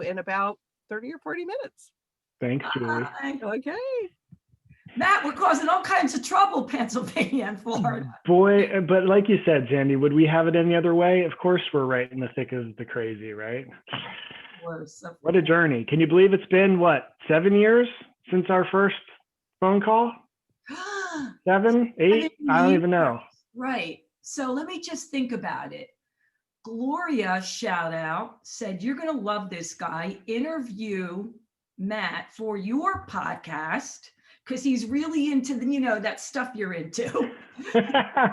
you in about 30 or 40 minutes. Thanks, Julie. Okay. Matt, we're causing all kinds of trouble, Pennsylvania and Florida. Boy, but like you said, Sandy, would we have it any other way? Of course, we're right in the thick of the crazy, right? What a journey. Can you believe it's been, 7 years since our first phone call? 7, 8? I don't even know. Right. So let me just think about it. Gloria, shout out, said, you're going to love this guy. Interview Matt for your podcast because he's really into that stuff you're into.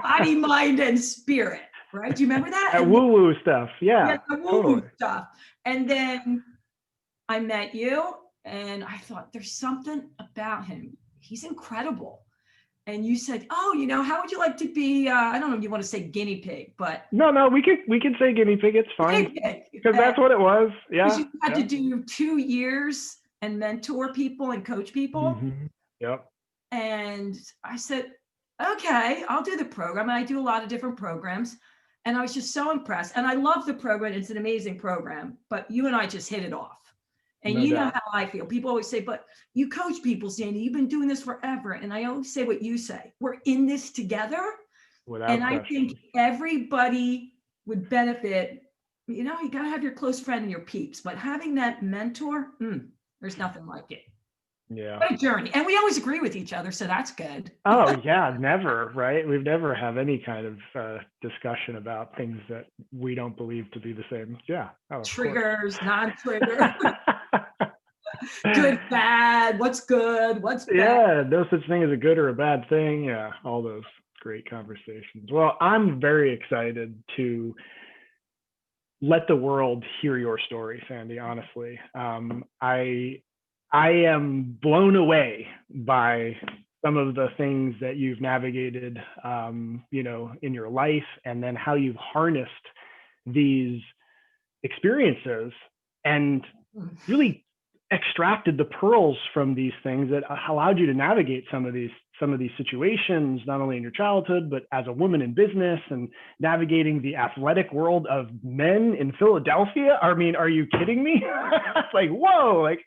Body, mind, and spirit. Right? Do you remember that? That woo-woo stuff. Yeah, the woo-woo stuff. And then I met you and I thought there's something about him. He's incredible. And you said, how would you like to be, I don't know if you want to say guinea pig, but. No, we could say guinea pig. It's fine. Because that's what it was. Yeah. You had to do 2 years and mentor people and coach people. Mm-hmm. Yep. And I said, okay, I'll do the program. And I do a lot of different programs. And I was just so impressed. And I love the program. It's an amazing program. But you and I just hit it off. And you know how I feel. People always say, but you coach people, Sandy. You've been doing this forever. And I always say what you say. We're in this together. Without question. I think everybody would benefit. You got to have your close friend and your peeps. But having that mentor, there's nothing like it. Yeah. What a journey. And we always agree with each other. So that's good. Oh, yeah. Never. Right. We've never have any kind of discussion about things that we don't believe to be the same. Yeah. Oh, triggers, non-trigger. Good, bad, what's good, what's bad. Yeah, no such thing as a good or a bad thing. Yeah, all those great conversations. Well, I'm very excited to let the world hear your story, Sandy, honestly. I am blown away by some of the things that you've navigated, in your life, and then how you've harnessed these experiences and really extracted the pearls from these things that allowed you to navigate some of these situations, not only in your childhood, but as a woman in business and navigating the athletic world of men in Philadelphia. I mean, are you kidding me? It's like, whoa, like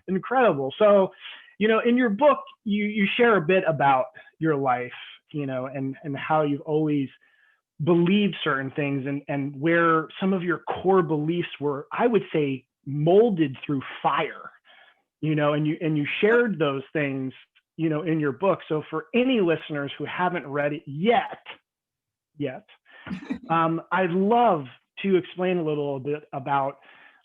incredible. So, in your book, you share a bit about your life, and how you've always believed certain things and where some of your core beliefs were, I would say, molded through fire, and you shared those things, in your book. So for any listeners who haven't read it yet, I'd love to explain a little bit about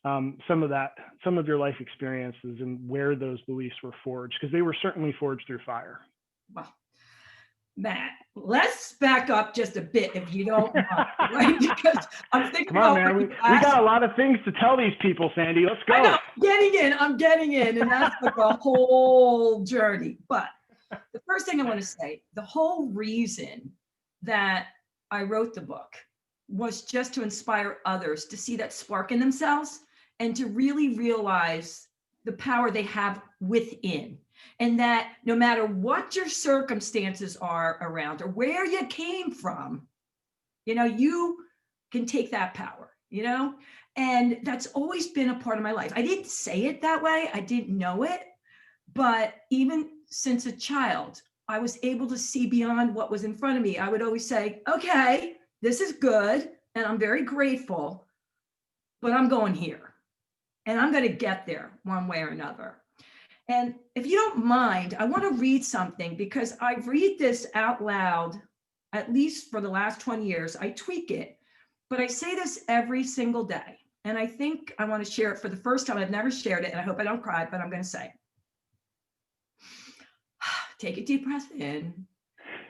some of your life experiences and where those beliefs were forged, because they were certainly forged through fire. Well, Matt, let's back up just a bit if you don't mind, right? Because I'm thinking Come on, man. We got a lot of things to tell these people, Sandy. Let's go. I know, I'm getting in, and that's like a whole journey. But the first thing I want to say, the whole reason that I wrote the book was just to inspire others to see that spark in themselves and to really realize the power they have within. And that no matter what your circumstances are around or where you came from, you can take that power, and that's always been a part of my life. I didn't say it that way. I didn't know it. But even since a child, I was able to see beyond what was in front of me. I would always say, okay, this is good. And I'm very grateful, but I'm going here and I'm going to get there one way or another. And if you don't mind, I want to read something because I read this out loud, at least for the last 20 years. I tweak it, but I say this every single day. And I think I want to share it for the first time. I've never shared it, and I hope I don't cry, but I'm going to say, take a deep breath in.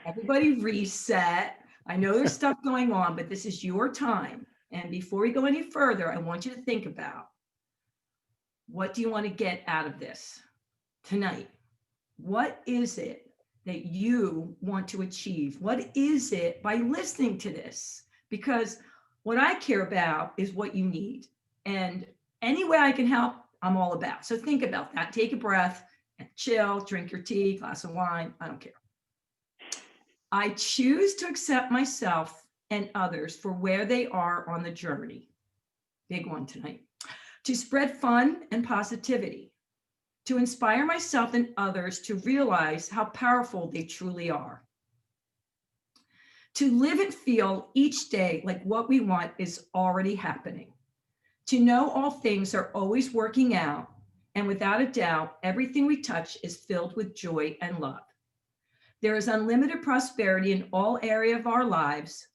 Everybody reset. I know there's stuff going on, but this is your time. And before we go any further, I want you to think about, what do you want to get out of this tonight? What is it that you want to achieve? What is it by listening to this? Because what I care about is what you need. And any way I can help, I'm all about. So think about that. Take a breath and chill, drink your tea, glass of wine. I don't care. I choose to accept myself and others for where they are on the journey. Big one tonight. to spread fun and positivity, to inspire myself and others to realize how powerful they truly are, to live and feel each day like what we want is already happening, to know all things are always working out, and without a doubt, everything we touch is filled with joy and love. There is unlimited prosperity in all areas of our lives.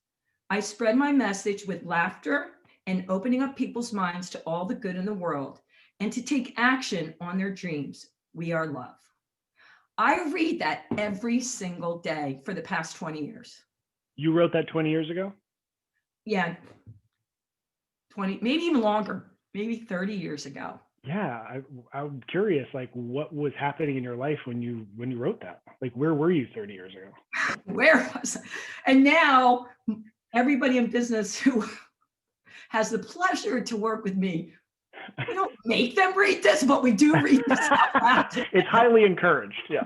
I spread my message with laughter and opening up people's minds to all the good in the world and to take action on their dreams. We are love. I read that every single day for the past 20 years. You wrote that 20 years ago? Yeah, 20, maybe even longer, maybe 30 years ago. Yeah, I'm curious, like what was happening in your life when you wrote that? Like where were you 30 years ago? Where was I? And now everybody in business who has the pleasure to work with me, we don't make them read this, but we do read this out loud. It's highly encouraged, yeah.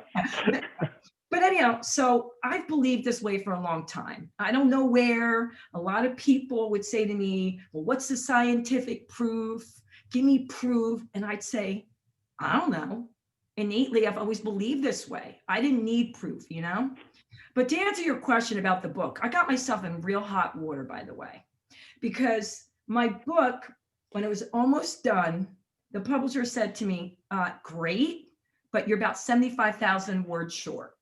But anyhow, so I've believed this way for a long time. I don't know where. A lot of people would say to me, well, what's the scientific proof? Give me proof. And I'd say, I don't know. Innately, I've always believed this way. I didn't need proof, you know? But to answer your question about the book, I got myself in real hot water, by the way, because my book, when it was almost done, the publisher said to me, great, but you're about 75,000 words short.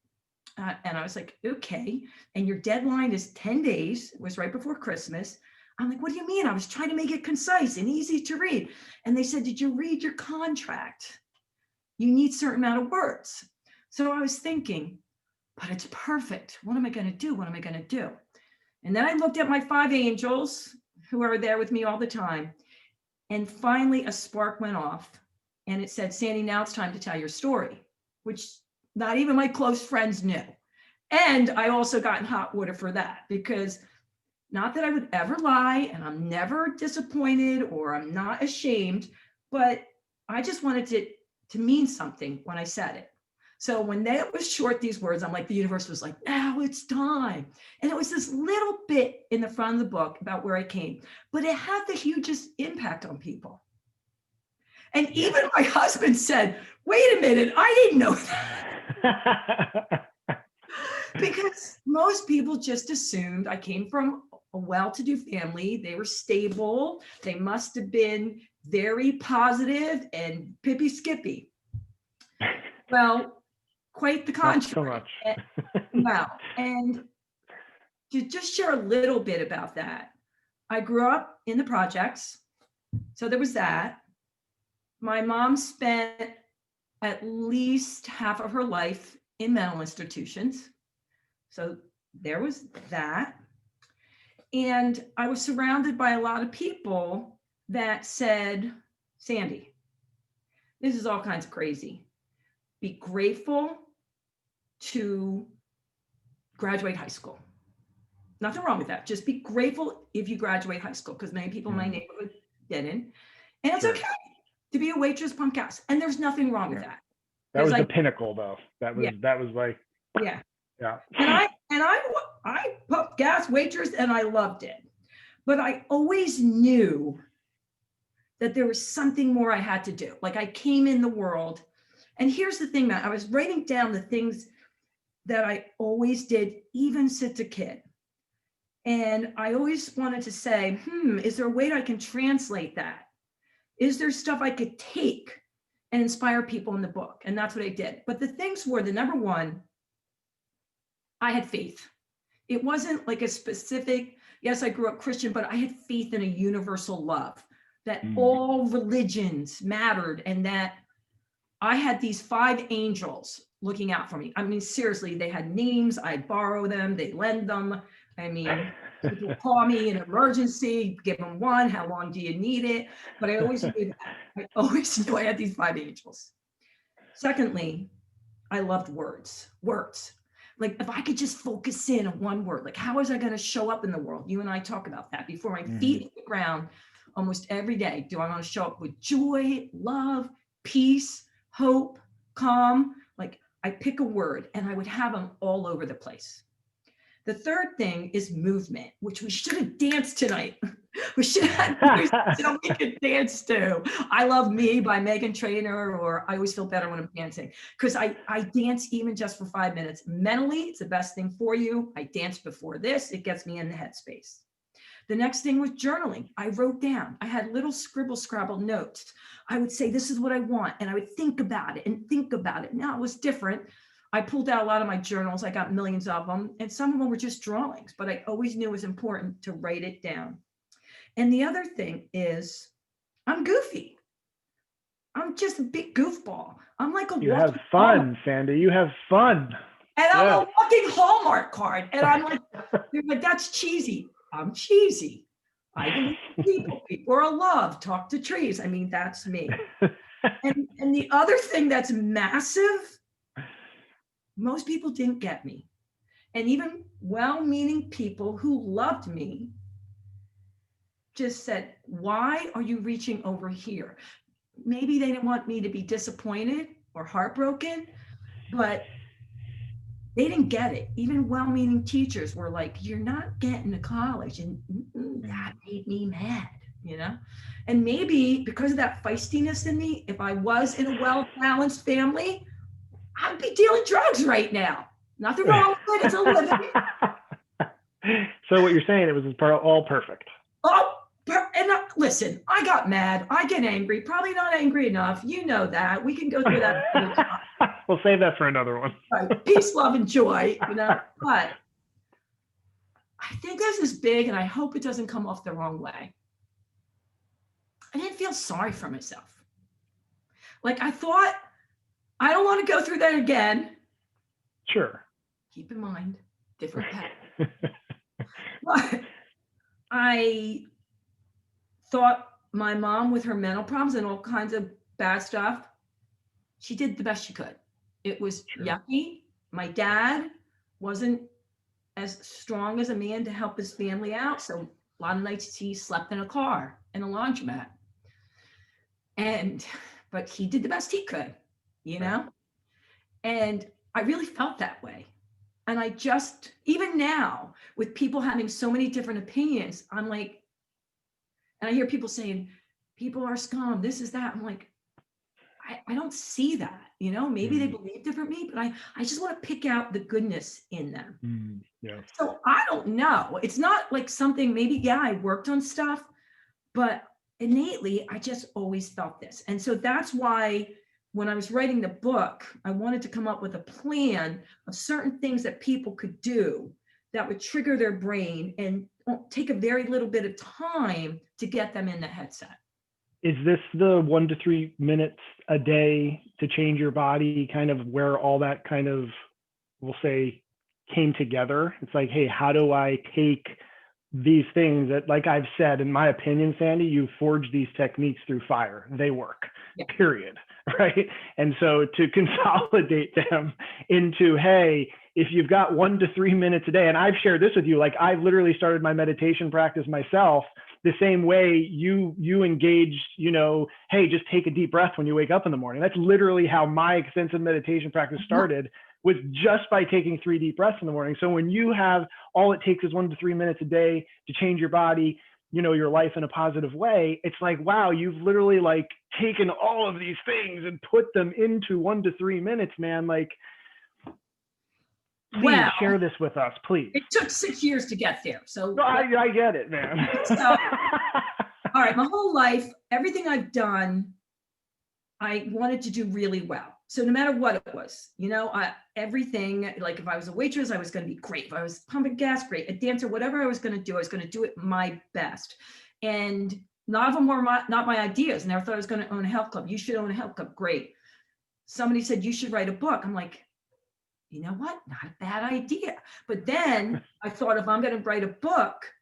And I was like, okay. And your deadline is 10 days. It was right before Christmas. I'm like, what do you mean? I was trying to make it concise and easy to read. And they said, did you read your contract? You need a certain amount of words. So I was thinking, but it's perfect. What am I going to do? What am I going to do? And then I looked at my 5 angels who are there with me all the time. And finally, a spark went off and it said, Sandy, now it's time to tell your story, which not even my close friends knew. And I also got in hot water for that, because not that I would ever lie, and I'm never disappointed or I'm not ashamed, but I just wanted it to mean something when I said it. So when that was short, these words, I'm like, the universe was like, now it's time. And it was this little bit in the front of the book about where I came, but it had the hugest impact on people. And even my husband said, wait a minute, I didn't know that. Because most people just assumed I came from a well-to-do family. They were stable. They must have been very positive and pippy skippy. Well, quite the contrary. Not so much. Wow. And to just share a little bit about that, I grew up in the projects. So there was that. My mom spent at least half of her life in mental institutions. So there was that. And I was surrounded by a lot of people that said, Sandy, this is all kinds of crazy. Be grateful to graduate high school. Nothing wrong with that. Just be grateful if you graduate high school, because many people in my neighborhood didn't. And it's okay to be a waitress, pump gas. And there's nothing wrong with that. That was the pinnacle, though. That was like, yeah. Yeah. And I pumped gas, waitress, and I loved it. But I always knew that there was something more I had to do. Like I came in the world. And here's the thing, Matt, I was writing down the things that I always did, even since a kid. And I always wanted to say, is there a way that I can translate that? Is there stuff I could take and inspire people in the book? And that's what I did. But the things were, the number one, I had faith. It wasn't like a specific, yes, I grew up Christian, but I had faith in a universal love, that all religions mattered, and that I had these 5 angels looking out for me. I mean, seriously, they had names. I'd borrow them. They'd lend them. I mean, people call me in an emergency, give them one. How long do you need it? But I always knew that. I always knew I had these 5 angels. Secondly, I loved words. Like if I could just focus in on one word, like how was I going to show up in the world? You and I talk about that before my feet hit the ground almost every day. Do I want to show up with joy, love, peace, hope, calm? Like I pick a word and I would have them all over the place. The third thing is movement, which we should have danced tonight. We should have had music so we could dance to. I Love Me by Megan Trainor, or I always feel better when I'm dancing, because I dance even just for 5 minutes. Mentally, it's the best thing for you. I danced before this. It gets me in the headspace. The next thing was journaling. I wrote down, I had little scribble scrabble notes. I would say, this is what I want. And I would think about it and think about it. Now it was different. I pulled out a lot of my journals. I got millions of them. And some of them were just drawings, but I always knew it was important to write it down. And the other thing is, I'm goofy. I'm just a big goofball. I'm like a You have fun, Sandy. You have fun. And I'm a walking Hallmark card. And I'm like, but that's cheesy. I'm cheesy. I believe in people. People are love. Talk to trees. I mean, that's me. And the other thing that's massive, most people didn't get me. And even well-meaning people who loved me just said, why are you reaching over here? Maybe they didn't want me to be disappointed or heartbroken, but they didn't get it. Even well-meaning teachers were like, you're not getting to college. And that made me mad, you know? And maybe because of that feistiness in me, if I was in a well-balanced family, I'd be dealing drugs right now. Nothing wrong with it, it's a living. So what you're saying, it was all perfect. Oh, and listen, I got mad. I get angry, probably not angry enough. You know that. We can go through that another time. We'll save that for another one. Right. Peace, love, and joy, you know. But I think this is big, and I hope it doesn't come off the wrong way. I didn't feel sorry for myself. Like, I thought, I don't want to go through that again. Sure. Keep in mind, different path. But I thought my mom, with her mental problems and all kinds of bad stuff, she did the best she could. It was yucky. My dad wasn't as strong as a man to help his family out. So a lot of nights he slept in a car, in a laundromat. But he did the best he could, you know? And I really felt that way. And I just, even now, with people having so many different opinions, I'm like, and I hear people saying, people are scum, this is that. I'm like, I don't see that, you know, maybe they believe differently, but I just want to pick out the goodness in them. Yeah. So I don't know. It's not like something, maybe, yeah, I worked on stuff, but innately, I just always felt this. And so that's why when I was writing the book, I wanted to come up with a plan of certain things that people could do that would trigger their brain and take a very little bit of time to get them in the headset. Is this the 1 to 3 minutes a day to change your body, kind of where all that kind of, we'll say, came together? It's like, hey, how do I take these things that, like I've said, in my opinion, Sandy, you forged these techniques through fire. They work, period, right? And so to consolidate them into, hey, if you've got 1 to 3 minutes a day, and I've shared this with you, like I've literally started my meditation practice myself the same way you engaged, you know, hey, just take a deep breath when you wake up in the morning. That's literally how my extensive meditation practice started, was just by taking 3 deep breaths in the morning. So when you have, all it takes is 1 to 3 minutes a day to change your body, you know, your life in a positive way, it's like, wow, you've literally like taken all of these things and put them into 1 to 3 minutes, man. Like, please share this with us, please. It took 6 years to get there. So no, I get it, man. So, all right, my whole life, everything I've done, I wanted to do really well. So no matter what it was, you know, everything, like if I was a waitress, I was going to be great. If I was pumping gas, great. A dancer, whatever I was going to do, I was going to do it my best. And none of them were not my ideas. I never thought I was going to own a health club. You should own a health club. Great. Somebody said, you should write a book. I'm like, you know what? Not a bad idea. But then I thought, if I'm going to write a book,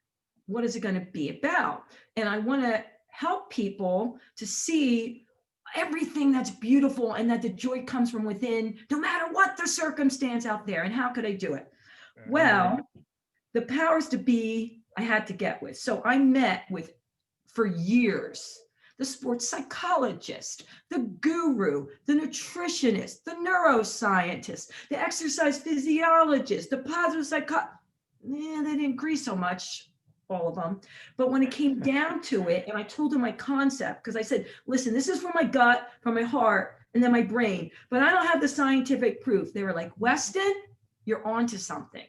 what is it going to be about? And I want to help people to see everything that's beautiful and that the joy comes from within, no matter what the circumstance out there. And how could I do it? Well, the powers to be I had to get with. So I met with, for years, the sports psychologist, the guru, the nutritionist, the neuroscientist, the exercise physiologist, the positive psychologist. they didn't agree so much, all of them. But when it came down to it, and I told them my concept, because I said, listen, this is from my gut, from my heart, and then my brain, but I don't have the scientific proof. They were like, Weston, you're onto something.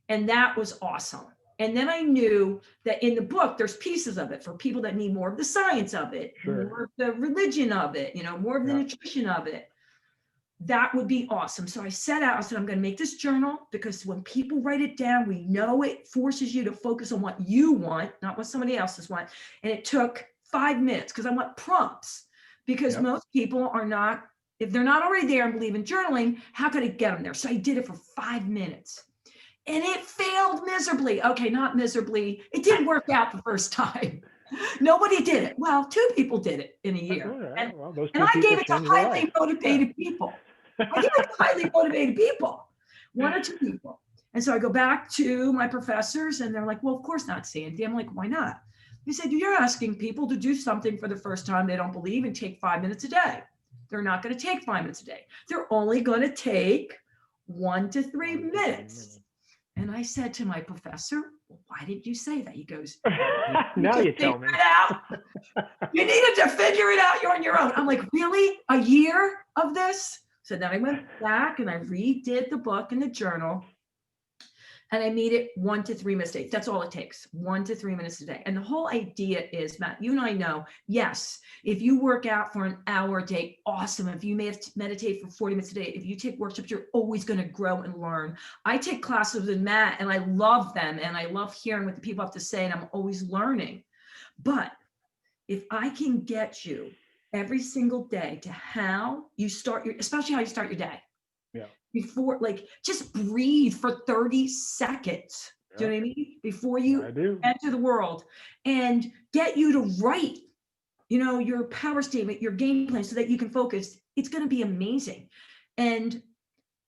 And that was awesome. And then I knew that in the book, there's pieces of it for people that need more of the science of it, Sure. more of the religion of it, more of the nutrition of it. That would be awesome. So I set out, I said, I'm going to make this journal, because when people write it down, we know it forces you to focus on what you want, not what somebody else's want. And it took 5 minutes, because I want prompts, because most people are not, if they're not already there and believe in journaling, how could I get them there? So I did it for 5 minutes. And it failed miserably. Okay, not miserably. It didn't work out the first time. Nobody did it. Well, 2 people did it in a year. Right. And I gave it to highly motivated people. I gave it to highly motivated people, 1 or 2 people. And so I go back to my professors, and they're like, well, of course not, Sandy. I'm like, why not? He said, you're asking people to do something for the first time they don't believe and take 5 minutes a day. They're not going to take 5 minutes a day. They're only going to take 1 to 3 minutes. And I said to my professor, well, why did you say that? He goes, now you tell me. You needed to figure it out. You're on your own. I'm like, really? A year of this? So then I went back and I redid the book and the journal. And I made it 1 to 3 mistakes. That's all it takes, 1 to 3 minutes a day. And the whole idea is, Matt, you and I know, yes, if you work out for an hour a day, awesome. If you meditate for 40 minutes a day, if you take workshops, you're always going to grow and learn. I take classes with Matt and I love them. And I love hearing what the people have to say. And I'm always learning. But if I can get you every single day to how you start especially how you start your day. Yeah. Before, like, just breathe for 30 seconds. Yeah. Do you know what I mean? Before you enter the world, and get you to write, your power statement, your game plan, so that you can focus. It's going to be amazing. And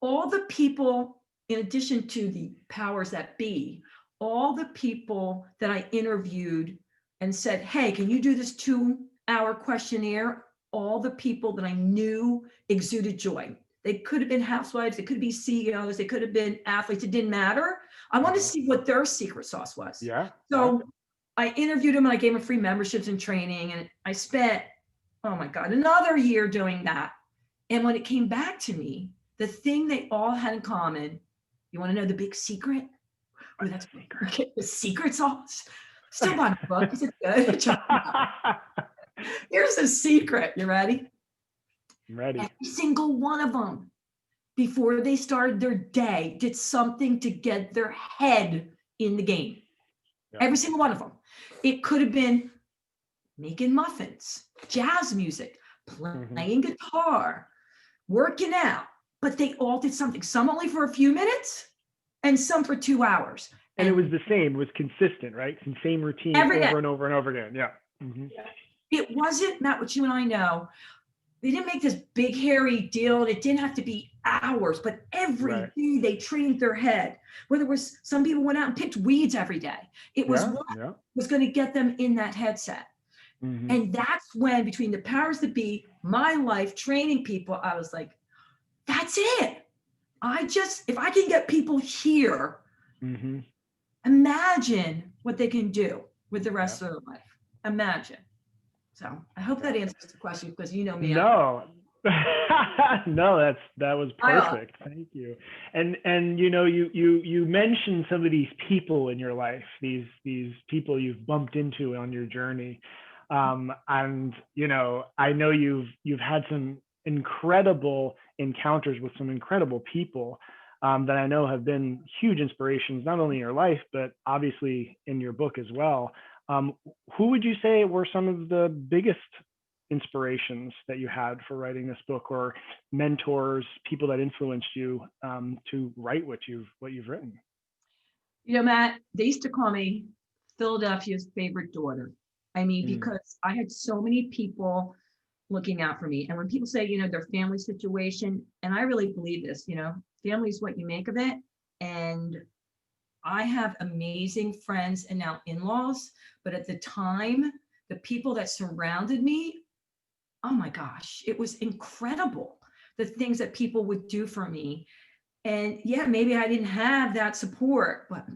all the people, in addition to the powers that be, all the people that I interviewed and said, hey, can you do this 2-hour questionnaire? All the people that I knew exuded joy. They could have been housewives, they could be CEOs, they could have been athletes. It didn't matter. I wanted to see what their secret sauce was. Yeah. So I interviewed them and I gave them free memberships and training. And I spent, oh my God, another year doing that. And when it came back to me, the thing they all had in common, you want to know the big secret? Oh, that's big. Okay. The secret sauce. Still bought a book. Is it good? Here's the secret. You ready? I'm ready. Every single one of them, before they started their day, did something to get their head in the game. Yeah. Every single one of them. It could have been making muffins, jazz music, playing guitar, working out, but they all did something. Some only for a few minutes and some for 2 hours. And it was the same, it was consistent, right? Same routine over and over and over again. Yeah. Mm-hmm. It wasn't, Matt, what you and I know. They didn't make this big hairy deal. It didn't have to be hours, but every day they trained their head. Whether it was, some people went out and picked weeds every day. It was what was going to get them in that headset. Mm-hmm. And that's when, between the powers that be, my life, training people, I was like, that's it. If I can get people here, imagine what they can do with the rest of their life. Imagine. So I hope that answers the question, because you know me. No, no, that was perfect. Thank you. And you mentioned some of these people in your life, these people you've bumped into on your journey, and I know you've had some incredible encounters with some incredible people that I know have been huge inspirations, not only in your life but obviously in your book as well. Who would you say were some of the biggest inspirations that you had for writing this book, or mentors, people that influenced you to write what you've written? Matt, they used to call me Philadelphia's favorite daughter. I mean, because I had so many people looking out for me. And when people say, their family situation, and I really believe this, family is what you make of it. And I have amazing friends and now in-laws, but at the time, the people that surrounded me, oh my gosh, it was incredible, the things that people would do for me. And yeah, maybe I didn't have that support, but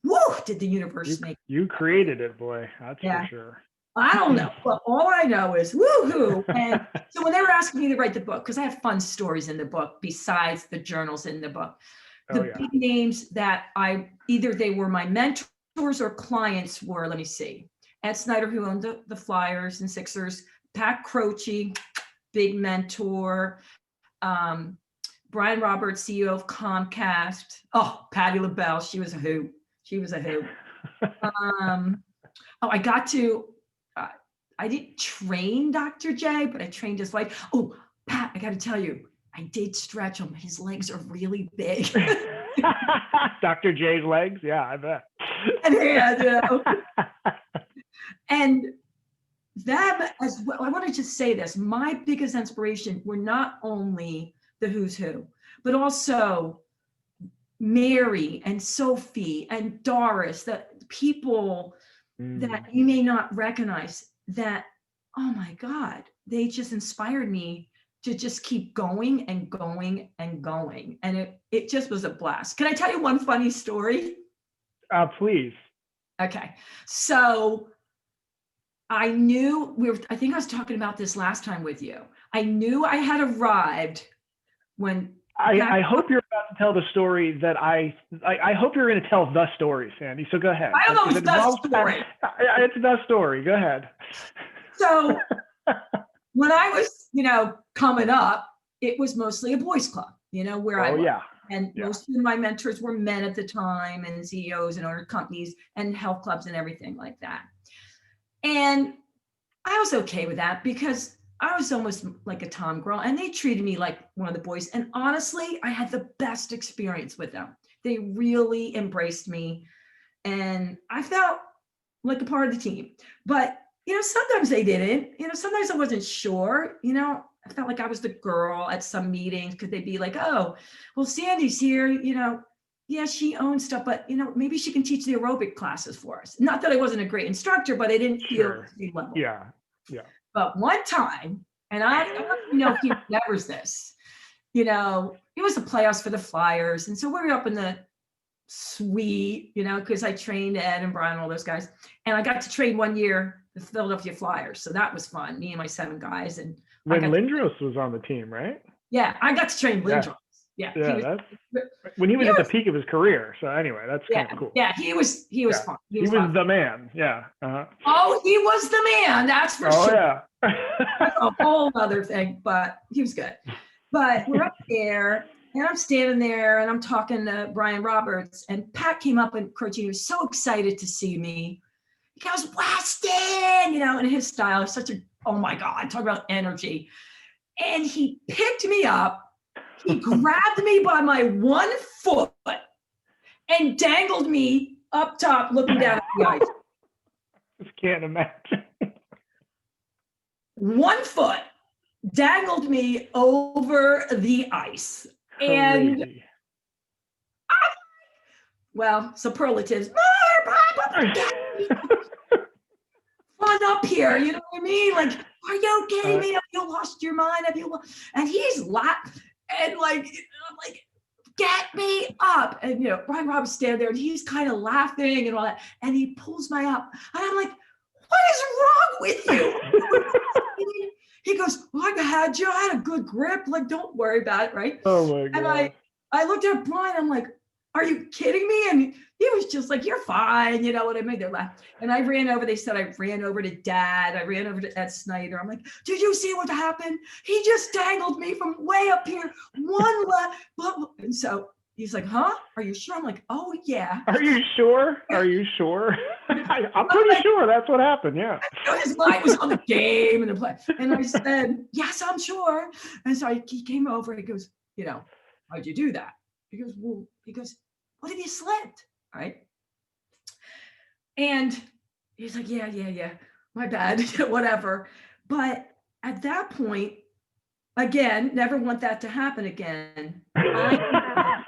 woo, did the universe make. You created it, boy. That's Yeah. for sure. I don't know, but all I know is woohoo. And so when they were asking me to write the book, because I have fun stories in the book besides the journals in the book, the big names that either they were my mentors or clients were, let me see, Ed Snyder, who owned the Flyers and Sixers, Pat Croce, big mentor, Brian Roberts, CEO of Comcast. Oh, Patti LaBelle, she was a hoot. I got to, I didn't train Dr. J, but I trained his wife. Oh, Pat, I got to tell you, I did stretch him. His legs are really big. Dr. J's legs? Yeah, I bet. And that as well, I want to just say this. My biggest inspiration were not only the who's who, but also Mary and Sophie and Doris, the people that you may not recognize that, oh my God, they just inspired me to just keep going and going and going. And it just was a blast. Can I tell you one funny story? Please. Okay. So I knew I think I was talking about this last time with you. I knew I had arrived when I hope you're about to tell the story that I hope you're going to tell the story, Sandy. So go ahead. I don't know if it's the story. It's the story. Go ahead. So when I was, coming up, it was mostly a boys club, where I was. Yeah. And most of my mentors were men at the time, and CEOs and owner companies and health clubs and everything like that. And I was okay with that because I was almost like a Tom girl, and they treated me like one of the boys. And honestly, I had the best experience with them. They really embraced me, and I felt like a part of the team. But, sometimes they didn't. Sometimes I wasn't sure. I felt like I was the girl at some meetings because they'd be like, oh, well, Sandy's here, yeah, she owns stuff, but maybe she can teach the aerobic classes for us. Not that I wasn't a great instructor, but I didn't feel the level. Yeah. But one time, and I don't know if he remembers this, it was the playoffs for the Flyers. And so we were up in the suite, because I trained Ed and Brian and all those guys. And I got to train one year the Philadelphia Flyers. So that was fun, me and my 7 guys. And when Lindros was on the team, right? Yeah, I got to train Lindros. Yeah. That's when he was at the peak of his career. So anyway, that's kind of cool. Yeah, he was fun. He was the man. Yeah. Oh, he was the man. That's for sure. Yeah. That's a whole other thing, but he was good. But we're up there, and I'm standing there, and I'm talking to Brian Roberts, and Pat came up, and Croce was so excited to see me. He goes, Weston, in his style, such a, oh my God, talk about energy. And he picked me up. He grabbed me by my one foot and dangled me up top, looking down at the ice. Just can't imagine. One foot dangled me over the ice. Crazy. And well, superlatives. Fun up here, you know what I mean? Like, are you kidding me? Have you lost your mind? And he's laughing and like, get me up. And Brian Roberts stand there and he's kind of laughing and all that. And he pulls me up. And I'm like, what is wrong with you? He goes, well, I had a good grip. Like, don't worry about it, right? Oh my God. And I looked at Brian, I'm like, are you kidding me? And he was just like, you're fine. You know what I mean? They're laughing. And I ran over, they said, I ran over to Dad. I ran over to Ed Snyder. I'm like, did you see what happened? He just dangled me from way up here, one left. And so he's like, huh? Are you sure? I'm like, oh yeah. Are you sure? I'm pretty sure that's what happened. Yeah. His mind was on the game and the play. And I said, yes, I'm sure. And so he came over, he goes, how'd you do that? He goes, what if you slipped? Right. And he's like, yeah, my bad, whatever. But at that point, again, never want that to happen again. I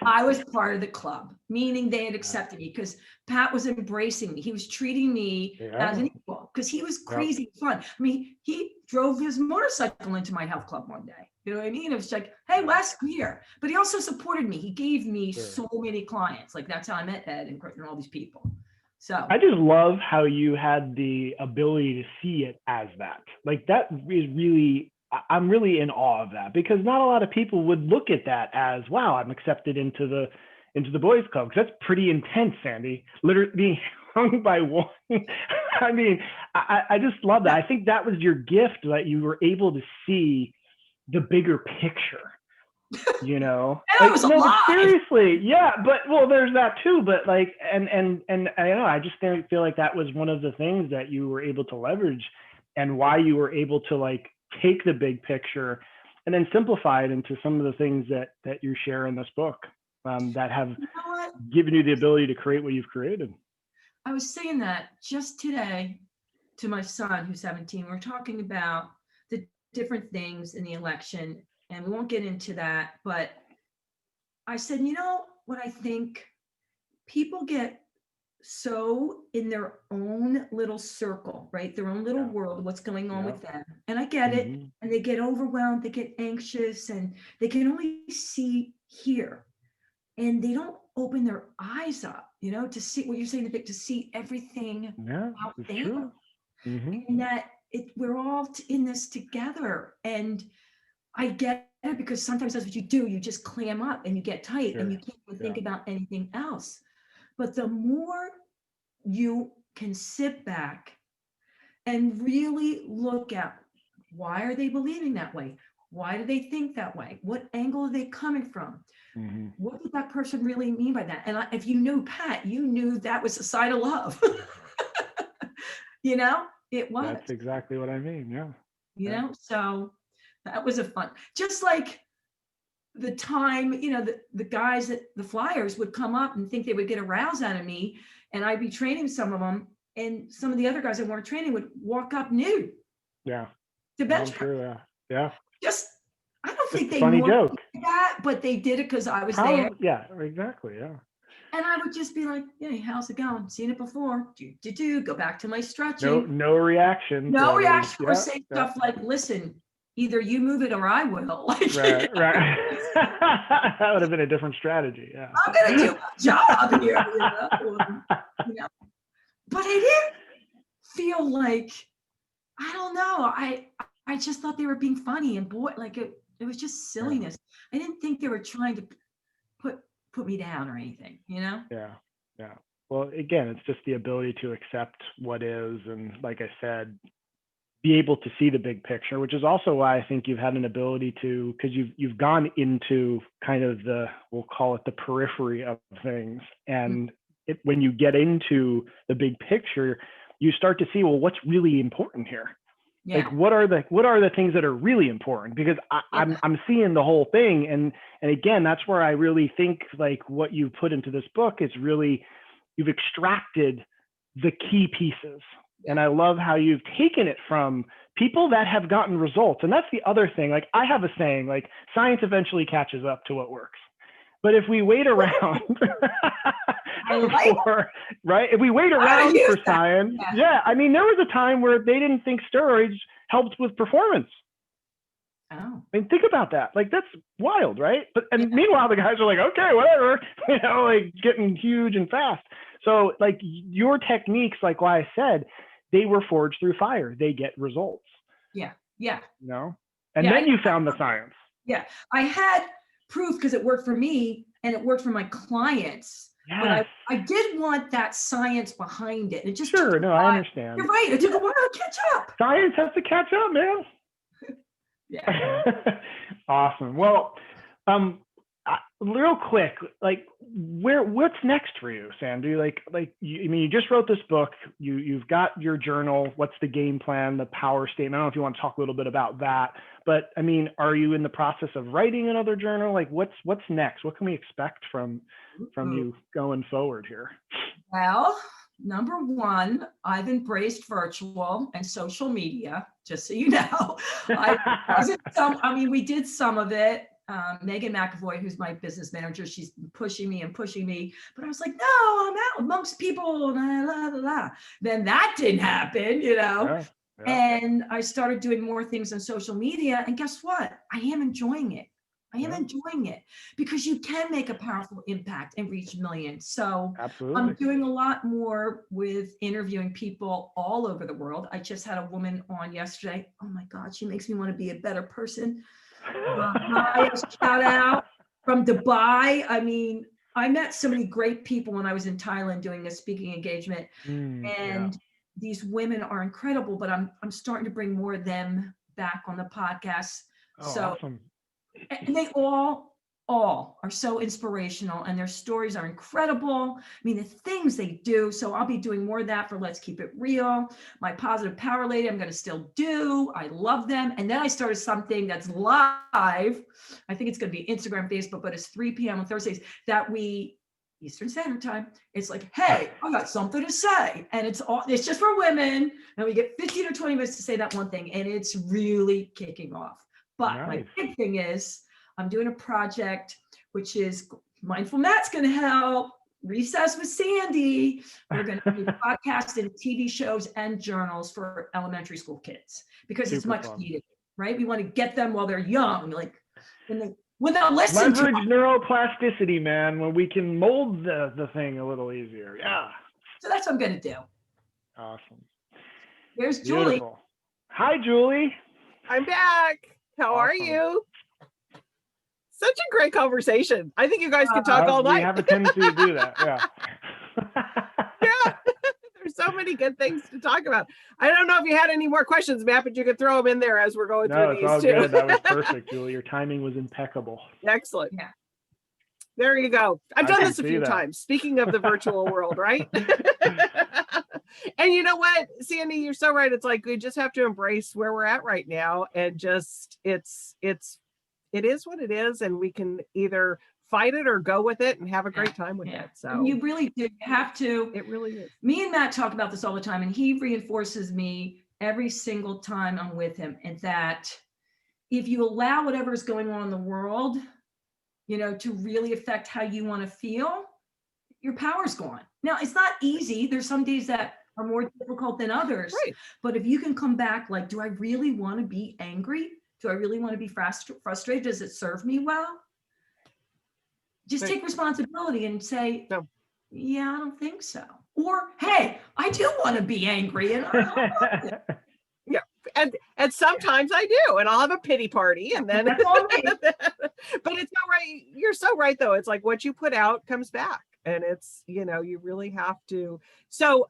I was part of the club, meaning they had accepted me because Pat was embracing me. He was treating me as an equal because he was crazy fun. I mean, he drove his motorcycle into my health club one day. You know what I mean? It was like, hey, Wes, I'm here. But he also supported me. He gave me so many clients. Like that's how I met Ed and all these people. So I just love how you had the ability to see it as that. Like that is really, I'm really in awe of that, because not a lot of people would look at that as, wow, I'm accepted into the boys club. Because that's pretty intense, Sandy. Literally being hung by one. I mean, I just love that. I think that was your gift, that you were able to see the bigger picture. You know, I was alive. But seriously, yeah, but well, there's that too. But like, and I don't know, I just feel like that was one of the things that you were able to leverage, and why you were able to like take the big picture and then simplify it into some of the things that you share in this book, that have given you the ability to create what you've created. I was saying that just today to my son, who's 17. We're talking about the different things in the election, and we won't get into that, but I said, you know what, I think people get so in their own little circle, right? Their own little world, what's going on with them. And I get it. And they get overwhelmed, they get anxious, and they can only see here. And they don't open their eyes up, you know, to see what you're saying, to see everything out there. And that we're all in this together. And I get it, because sometimes that's what you do. You just clam up and you get tight and you can't even think about anything else. But the more you can sit back and really look at, why are they believing that way? Why do they think that way? What angle are they coming from? What did that person really mean by that? And if you knew Pat, you knew that was a sign of love. You know, it was. That's exactly what I mean. Yeah. You know, so that was a fun, just like the time, you know, the guys at the Flyers would come up and think they would get a rouse out of me, and I'd be training some of them, and some of the other guys that weren't training would walk up nude. Yeah. To bench press. True, yeah. Just, I don't think they funny knew joke. that, but they did it because I was there. Yeah, exactly. Yeah. And I would just be like, hey, how's it going? Seen it before. Go back to my stretching. No reaction. No reaction. Or say stuff like, listen, either you move it or I will. Like, right. That would have been a different strategy. Yeah. I'm gonna do my job here. You know? But I didn't feel like, I don't know. I just thought they were being funny, and boy, like it was just silliness. I didn't think they were trying to put me down or anything, you know? Yeah. Well, again, it's just the ability to accept what is, and like I said, be able to see the big picture, which is also why I think you've had an ability to, because you've gone into kind of we'll call it the periphery of things. And when you get into the big picture, you start to see, well, what's really important here? Yeah. Like what are the things that are really important? Because I'm seeing the whole thing. And again, that's where I really think like what you put into this book is really, you've extracted the key pieces. And I love how you've taken it from people that have gotten results. And that's the other thing. Like I have a saying, like science eventually catches up to what works. But if we wait around if we wait around for science, I mean, there was a time where they didn't think steroids helped with performance. Oh. I mean, think about that. Like, that's wild, right? But meanwhile, the guys are like, okay, whatever, you know, like getting huge and fast. So like your techniques, like why I said, they were forged through fire. They get results. Yeah. You know? And then you found the science. Yeah. I had proof because it worked for me and it worked for my clients. Yes. But I did want that science behind it. It just I understand. You're right. It took a while to catch up. Science has to catch up, man. Yeah. Awesome. Well, real quick, like what's next for you, Sandy? Like you just wrote this book, you've got your journal. What's the game plan, the power statement? I don't know if you want to talk a little bit about that, but I mean, are you in the process of writing another journal? Like what's next? What can we expect from you going forward here? Well, number one, I've embraced virtual and social media, just so you know. We did some of it. Megan McAvoy, who's my business manager, she's pushing me, but I was like, no, I'm out amongst people, la, la, la, la. Then that didn't happen, Yeah. and I started doing more things on social media, and guess what? I am enjoying it. Enjoying it because you can make a powerful impact and reach millions. So Absolutely. I'm doing a lot more with interviewing people all over the world. I just had a woman on yesterday. Oh my God, she makes me want to be a better person. Hi, shout out from Dubai. I mean, I met so many great people when I was in Thailand doing a speaking engagement, and these women are incredible. But I'm starting to bring more of them back on the podcast. Oh, so awesome. And they all are so inspirational, and their stories are incredible. I mean, the things they do. So I'll be doing more of that for Let's Keep It Real. My Positive Power Lady, I'm going to still do. I love them. And then I started something that's live. I think it's going to be Instagram, Facebook, but it's 3 p.m. on Thursdays that we Eastern Standard Time. It's like, hey, I got something to say. And it's just for women. And we get 15 or 20 minutes to say that one thing. And it's really kicking off. But my big thing is I'm doing a project, which is Mindful Matt's going to help. Recess with Sandy. We're going to do podcasts and TV shows and journals for elementary school kids because it's much needed, right? We want to get them while they're young, like when they'll listen. Leverage neuroplasticity, man, when we can mold the thing a little easier. Yeah. So that's what I'm going to do. Awesome. There's Julie. Hi, Julie. I'm back. How are you? Such a great conversation. I think you guys could talk all night. We have a tendency to do that. Yeah. Yeah. There's so many good things to talk about. I don't know if you had any more questions, Matt, but you could throw them in there as we're going through these. No, it's all good. That was perfect, Julie. Your timing was impeccable. Excellent. Yeah. There you go. I've done this a few times. Speaking of the virtual world, right? And you know what, Sandy, you're so right. It's like we just have to embrace where we're at right now, and just it is what it is, and we can either fight it or go with it and have a great time with it. So and you really do have to. It really is. Me and Matt talk about this all the time, and he reinforces me every single time I'm with him, and that if you allow whatever is going on in the world, to really affect how you want to feel, your power's gone. Now, it's not easy. There's some days that are more difficult than others. Right. But if you can come back, like, do I really want to be angry? Do I really want to be frustrated? Does it serve me well? Just take responsibility and say, no. Yeah, I don't think so. Or, hey, I do want to be angry. And yeah. And sometimes I do, and I'll have a pity party, and then but it's not right. You're so right, though. It's like what you put out comes back, and it's, you really have to. So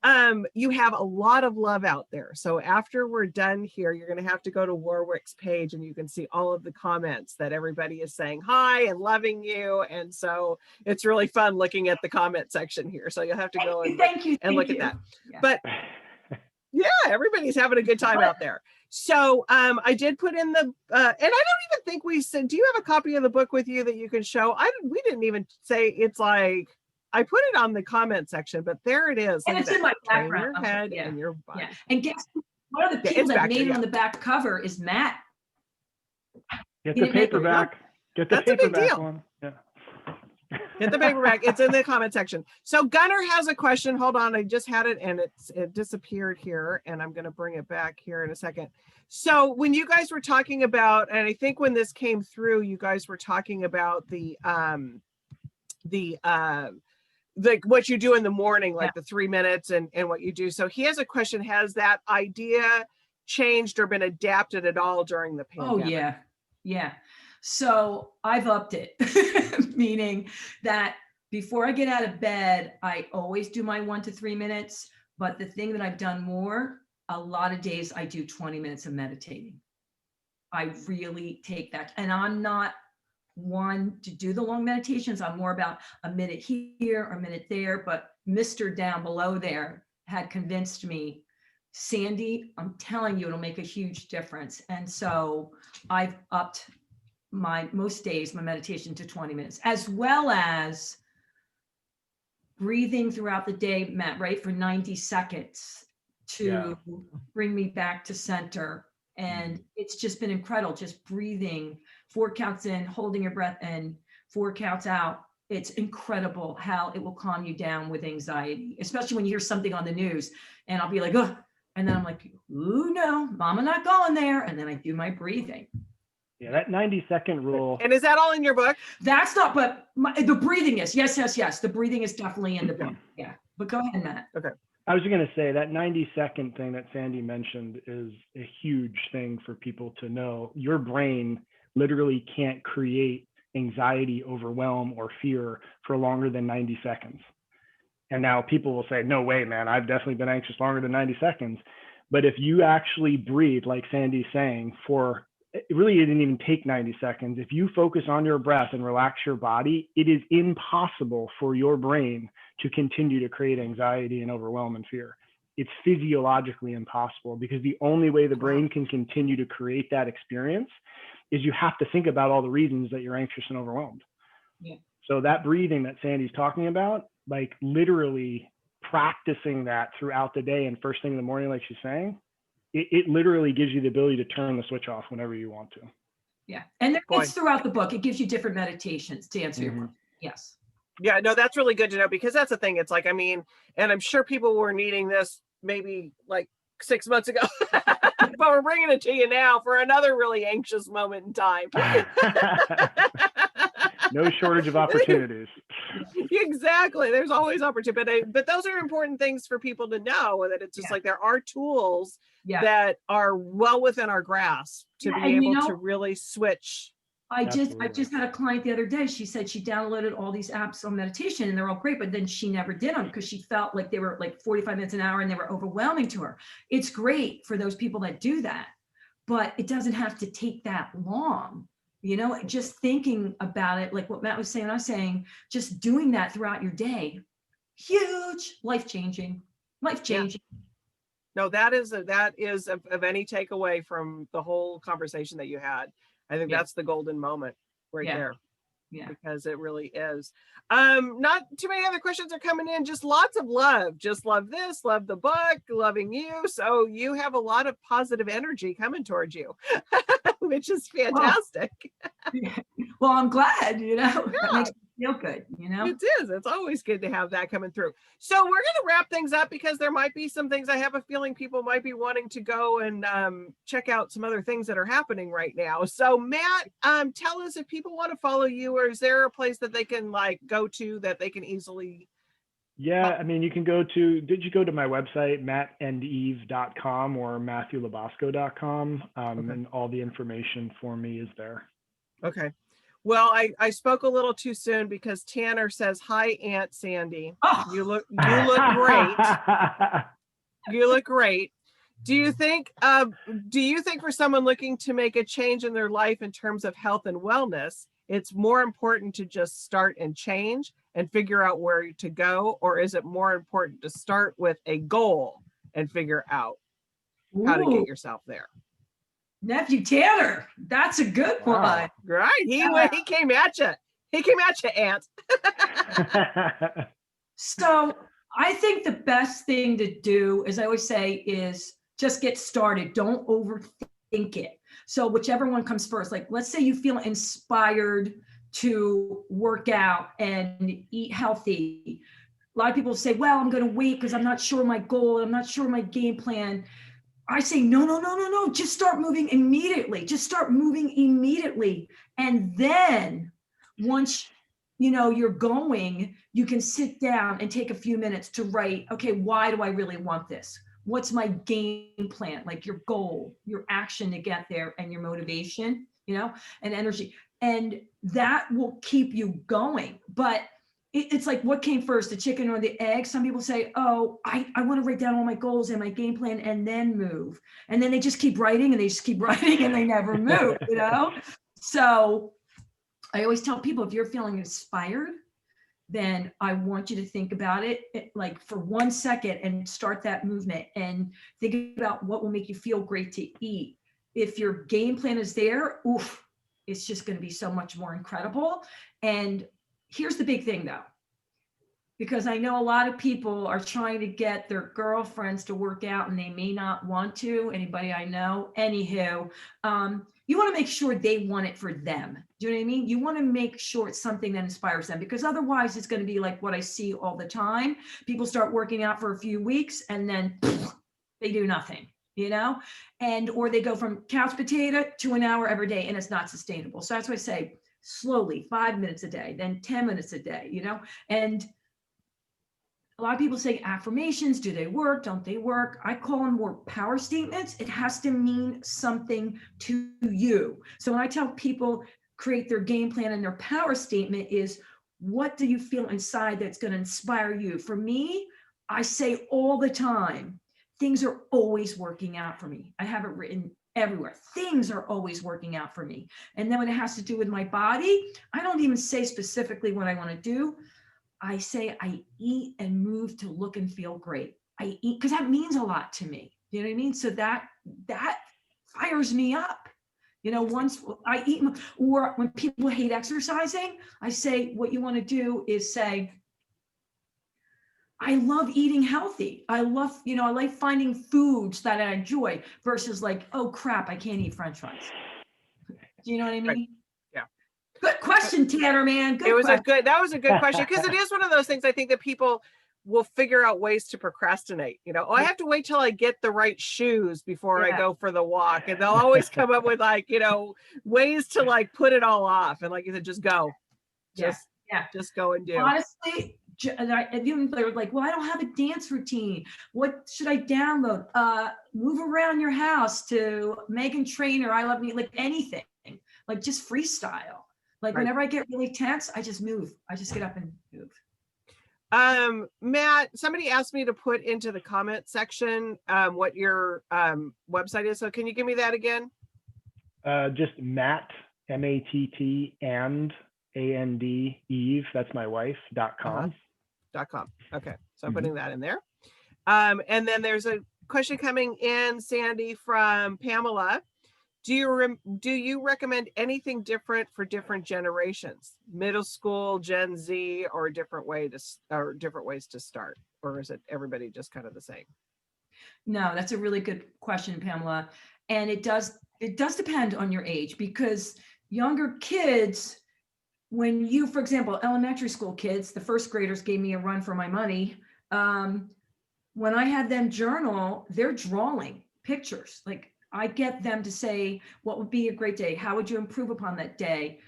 you have a lot of love out there. So after we're done here, you're going to have to go to Warwick's page, and you can see all of the comments that everybody is saying hi and loving you. And so it's really fun looking at the comment section here. So you'll have to go and look at that. Yeah. But yeah, everybody's having a good time out there. So I did put in the, and I don't even think we said, do you have a copy of the book with you that you can show? We didn't even say, it's like, I put it on the comment section, but there it is. And it's in my background. Your head and your body. Yeah. And guess one of the people that made it on the back cover is Matt. Get the paperback. Get the paperback one. Yeah. Get the paperback. It's in the comment section. So Gunnar has a question. Hold on. I just had it and it disappeared here, and I'm going to bring it back here in a second. So when you guys were talking about, and I think when this came through, you guys were talking about like what you do in the morning, like the 3 minutes and what you do. So he has a question. Has that idea changed or been adapted at all during the pandemic? Oh, yeah. Yeah. So I've upped it, meaning that before I get out of bed, I always do my 1 to 3 minutes. But the thing that I've done more, a lot of days I do 20 minutes of meditating. I really take that. And I'm not one to do the long meditations. I'm more about a minute here or a minute there. But Mr. down below there had convinced me, Sandy, I'm telling you, it'll make a huge difference. And so I've upped most days, my meditation to 20 minutes, as well as breathing throughout the day, Matt, right? For 90 seconds to bring me back to center And it's just been incredible. Just breathing 4 counts in, holding your breath in, 4 counts out. It's incredible how it will calm you down with anxiety, especially when you hear something on the news and I'll be like, oh, and then I'm like, ooh, no, mama, not going there. And then I do my breathing. Yeah, that 90-second rule. And is that all in your book? That's not, but the breathing is. Yes. The breathing is definitely in the book. Yeah. But go ahead, Matt. Okay. I was going to say that 90-second thing that Sandy mentioned is a huge thing for people to know. Your brain literally can't create anxiety, overwhelm, or fear for longer than 90 seconds. And now people will say, no way, man, I've definitely been anxious longer than 90 seconds. But if you actually breathe, like Sandy's saying, it didn't even take 90 seconds. If you focus on your breath and relax your body, it is impossible for your brain to continue to create anxiety and overwhelm and fear. It's physiologically impossible, because the only way the brain can continue to create that experience is you have to think about all the reasons that you're anxious and overwhelmed. Yeah. So that breathing that Sandy's talking about, like literally practicing that throughout the day and first thing in the morning, like she's saying, it literally gives you the ability to turn the switch off whenever you want to. Yeah. And it's throughout the book. It gives you different meditations to answer your question. Yes. Yeah, no, that's really good to know, because that's the thing. It's like, I mean, and I'm sure people were needing this maybe like 6 months ago, but we're bringing it to you now for another really anxious moment in time. No shortage of opportunities. Exactly. There's always opportunity, but those are important things for people to know, that it's just like there are tools that are well within our grasp to be able to really switch. I just had a client the other day. She said she downloaded all these apps on meditation and they're all great, but then she never did them because she felt like they were like 45 minutes an hour and they were overwhelming to her. It's great for those people that do that, but it doesn't have to take that long. You know, just thinking about it, like what Matt was saying, I was saying, just doing that throughout your day, huge, life-changing. Yeah. No, that is of any takeaway from the whole conversation that you had. I think that's the golden moment right there. Yeah, because it really is. Not too many other questions are coming in, just lots of love. Just love this, love the book, loving you. So you have a lot of positive energy coming towards you, which is fantastic. Well, I'm glad, that makes me feel good, It is. It's always good to have that coming through. So we're going to wrap things up, because there might be some things I have a feeling people might be wanting to go and check out some other things that are happening right now. So Matt, tell us if people want to follow you, or is there a place that they can go to that they can easily? Yeah, I mean, you can go to my website, mattandeve.com or matthewlabosco.com, and all the information for me is there. Okay. Well, I spoke a little too soon, because Tanner says, hi, Aunt Sandy. Oh. You look great. You look great. Do you think for someone looking to make a change in their life in terms of health and wellness, it's more important to just start and change and figure out where to go? Or is it more important to start with a goal and figure out how to get yourself there? Nephew Tanner, that's a good one. Right. He came at you. He came at you, Aunt. So I think the best thing to do, as I always say, is just get started. Don't overthink it. So whichever one comes first, like let's say you feel inspired to work out and eat healthy. A lot of people say, well, I'm going to wait because I'm not sure my goal. I'm not sure my game plan. I say, no. Just start moving immediately. And then once, you're going, you can sit down and take a few minutes to write, okay, why do I really want this? What's my game plan? Like your goal, your action to get there, and your motivation, and energy. And that will keep you going. But it's like, what came first, the chicken or the egg? Some people say, oh, I want to write down all my goals and my game plan and then move. And then they just keep writing and they never move, So I always tell people, if you're feeling inspired, then I want you to think about it like for 1 second and start that movement and think about what will make you feel great to eat. If your game plan is there, it's just going to be so much more incredible. And here's the big thing though. because I know a lot of people are trying to get their girlfriends to work out and they may not want to. Anybody I know. Anywho, you want to make sure they want it for them. Do you know what I mean? You want to make sure it's something that inspires them, because otherwise it's going to be like what I see all the time. People start working out for a few weeks and then they do nothing, you know, and or they go from couch potato to an hour every day, and it's not sustainable. So that's why I say slowly, 5 minutes a day, then 10 minutes a day, you know. And a lot of people say affirmations, do they work? Don't they work? I call them more power statements. It has to mean something to you. So when I tell people create their game plan, and their power statement is, what do you feel inside that's going to inspire you? For me, I say all the time, things are always working out for me. I have it written everywhere. Things are always working out for me. And then when it has to do with my body, I don't even say specifically what I want to do. I say I eat and move to look and feel great. I eat because that means a lot to me. You know what I mean? So that fires me up. You know, once I eat, or when people hate exercising, I say what you want to do is say, I love eating healthy. I love, you know, I like finding foods that I enjoy versus like, oh crap, I can't eat French fries. Do you know what I mean? Right. Yeah. Good question, Tanner, man. Good It was question. that was a good question, because it is one of those things I think that people will figure out ways to procrastinate. You know, oh, I have to wait till I get the right shoes before I go for the walk. And they'll always come up with like, you know, ways to like put it all off. And like you said, just go. Just go and do. Honestly, and even they're like, well, I don't have a dance routine. What should I download? Move around your house to Megan Trainor. I love me, like anything, like just freestyle. Like whenever I get really tense, I just move. I just get up and move. Matt, somebody asked me to put into the comment section what your website is. So can you give me that again? Just Matt, M-A-T-T, and A-N-D, Eve, that's my wife, .com. .com. Okay, so I'm putting that in there. And then there's a question coming in, Sandy, from Pamela. Do you recommend anything different for different generations, middle school, Gen Z, or different ways to start, or is it everybody just kind of the same? No, that's a really good question, Pamela. And it does depend on your age, because younger kids, when you, for example, elementary school kids, the first graders gave me a run for my money. When I had them journal, they're drawing pictures. Like I get them to say, what would be a great day? How would you improve upon that day?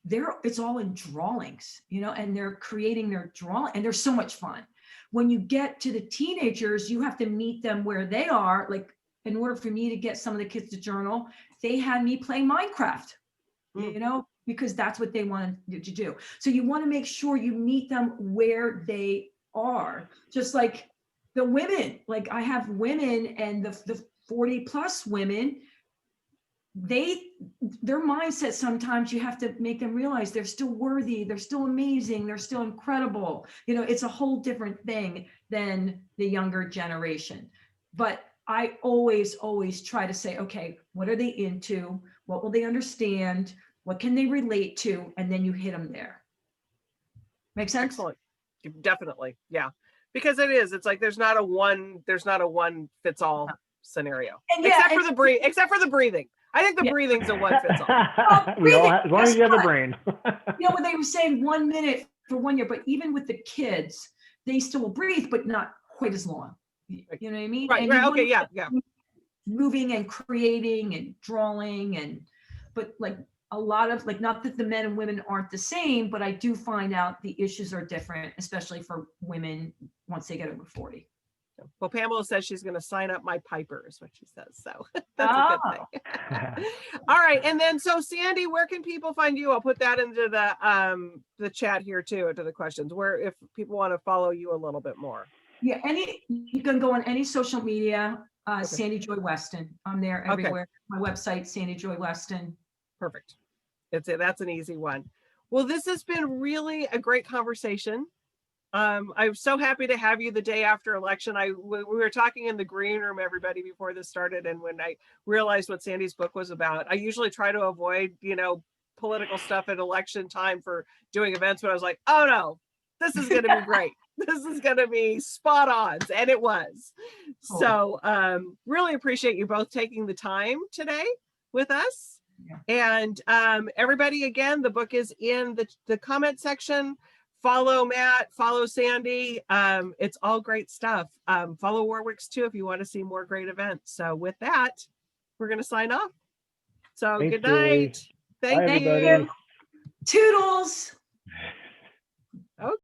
It's all in drawings, you know, and they're creating their drawing, and they're so much fun. When you get to the teenagers, you have to meet them where they are. Like in order for me to get some of the kids to journal, they had me play Minecraft, you know, because that's what they wanted to do. So you want to make sure you meet them where they are. Just like the women, like I have women, and the 40 plus women, their mindset, sometimes you have to make them realize they're still worthy, they're still amazing, they're still incredible. You know, it's a whole different thing than the younger generation. But I always try to say, okay, what are they into? What will they understand? What can they relate to? And then you hit them there. Make sense? Excellent. Definitely. Yeah. Because it's like there's not a one fits all scenario. Except for the breathing. I think the breathing's a one fits all. As long as you have a brain. You know, when they were saying 1 minute for 1 year, but even with the kids, they still will breathe, but not quite as long. You know what I mean? Right. Okay. Yeah. Moving and creating and drawing, but like a lot of, like, not that the men and women aren't the same, but I do find out the issues are different, especially for women once they get over 40. Well, Pamela says she's going to sign up my Piper, is what she says. So that's a good thing. All right. And then, so Sandy, where can people find you? I'll put that into the chat here too, to the questions, where if people want to follow you a little bit more. Yeah. You can go on any social media, Sandy Joy Weston. I'm there everywhere. My website, Sandy Joy Weston. Perfect. That's an easy one. Well, this has been really a great conversation. I'm so happy to have you the day after election. We were talking in the green room, everybody, before this started. And when I realized what Sandy's book was about, I usually try to avoid, political stuff at election time for doing events, but I was like, oh no, this is going to be great. this is going to be spot on. And it was. Cool. So really appreciate you both taking the time today with us. Yeah. And everybody, again, the book is in the comment section. Follow Matt, follow Sandy. It's all great stuff. Follow Warwick's too if you want to see more great events. So with that, we're going to sign off. So Thanks, good night. Julie. Bye, Thank everybody. you. Toodles.